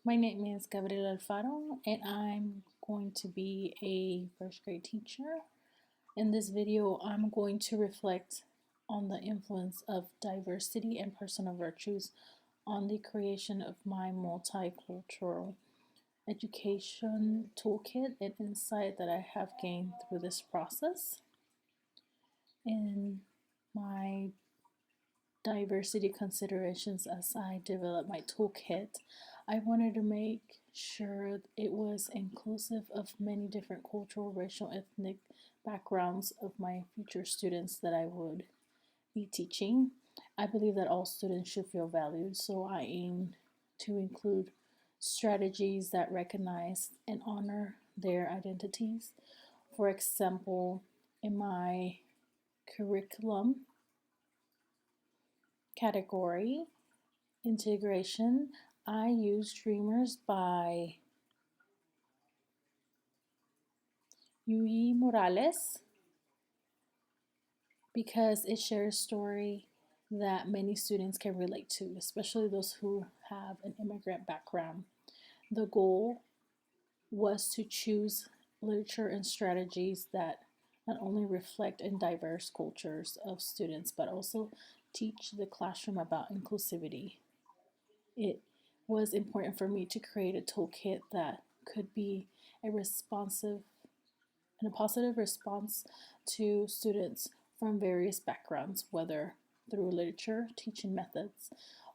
My name is Gabriela Alfaro, and I'm going to be a first grade teacher. In this video, I'm going to reflect on the influence of diversity and personal virtues on the creation of my multicultural education toolkit and insight that I have gained through this process. In my diversity considerations as I developed my toolkit, I wanted to make sure it was inclusive of many different cultural, racial, ethnic backgrounds of my future students that I would be teaching. I believe that all students should feel valued, so I aim to include strategies that recognize and honor their identities. For example, in my curriculum category, integration, I use Dreamers by Yui Morales because it shares a story that many students can relate to, especially those who have an immigrant background. The goal was to choose literature and strategies that not only reflect in diverse cultures of students, but also teach the classroom about inclusivity. It was important for me to create a toolkit that could be a responsive and a positive response to students from various backgrounds, whether through literature, teaching methods,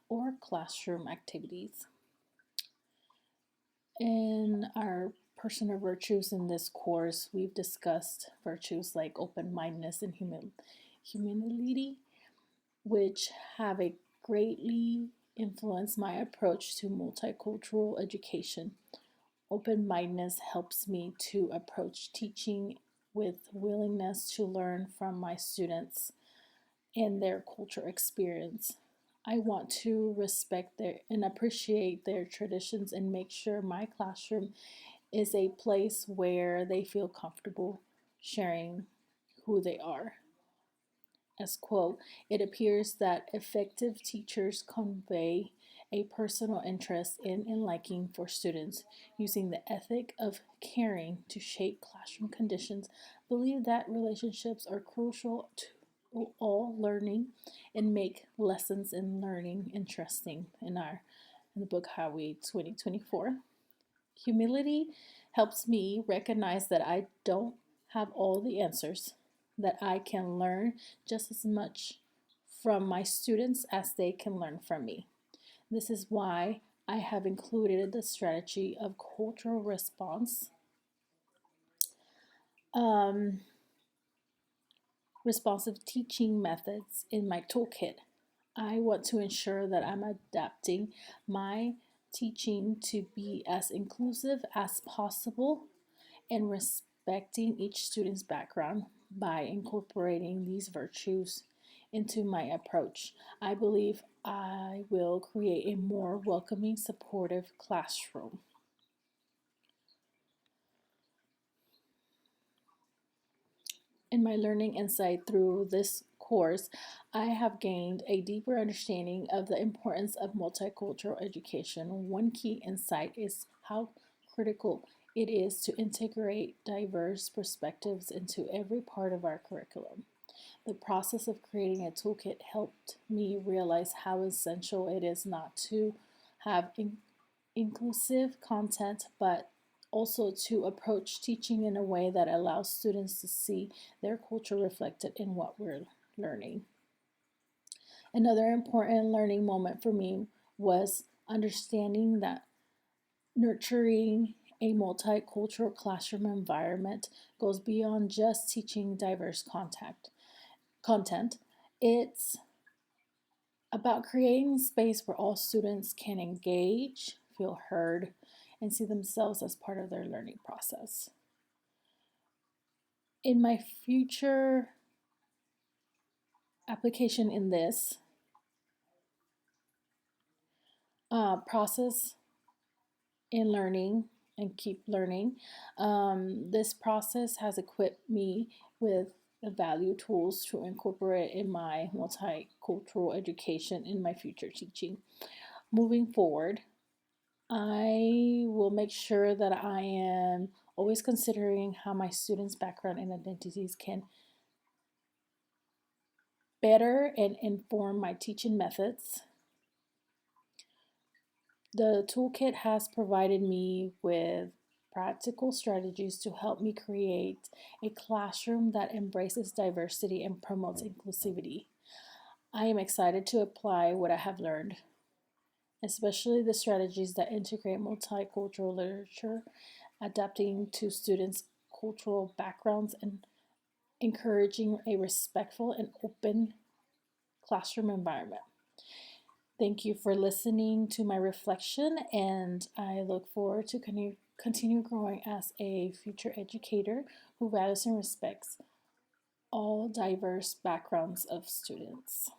or classroom activities. In our personal virtues in this course, we've discussed virtues like open mindedness and humility, which have a greatly influenced my approach to multicultural education. Open mindedness helps me to approach teaching with willingness to learn from my students and their culture experience. I want to respect their and appreciate their traditions and make sure my classroom is a place where they feel comfortable sharing who they are. As quote, it appears that effective teachers convey a personal interest in and liking for students, using the ethic of caring to shape classroom conditions. Believe that relationships are crucial to all learning and make lessons and learning interesting in the book Highway 2024. Humility helps me recognize that I don't have all the answers, that I can learn just as much from my students as they can learn from me. This is why I have included the strategy of cultural response, um, responsive teaching methods in my toolkit. I want to ensure that I'm adapting my teaching to be as inclusive as possible and respecting each student's background by incorporating these virtues into my approach. I believe I will create a more welcoming, supportive classroom. In my learning insight through this course, I have gained a deeper understanding of the importance of multicultural education. One key insight is how critical it is to integrate diverse perspectives into every part of our curriculum. The process of creating a toolkit helped me realize how essential it is not to have inclusive content, but also to approach teaching in a way that allows students to see their culture reflected in what we're learning. Another important learning moment for me was understanding that nurturing a multicultural classroom environment goes beyond just teaching diverse content. It's about creating space where all students can engage, feel heard, and see themselves as part of their learning process. In my future application in this process in learning and keep learning, this process has equipped me with the value tools to incorporate in my multicultural education in my future teaching. Moving forward, I will make sure that I am always considering how my students' background and identities can better and inform my teaching methods. The toolkit has provided me with practical strategies to help me create a classroom that embraces diversity and promotes inclusivity. I am excited to apply what I have learned, especially the strategies that integrate multicultural literature, adapting to students' cultural backgrounds, and encouraging a respectful and open classroom environment. Thank you for listening to my reflection, and I look forward to continue growing as a future educator who values and respects all diverse backgrounds of students.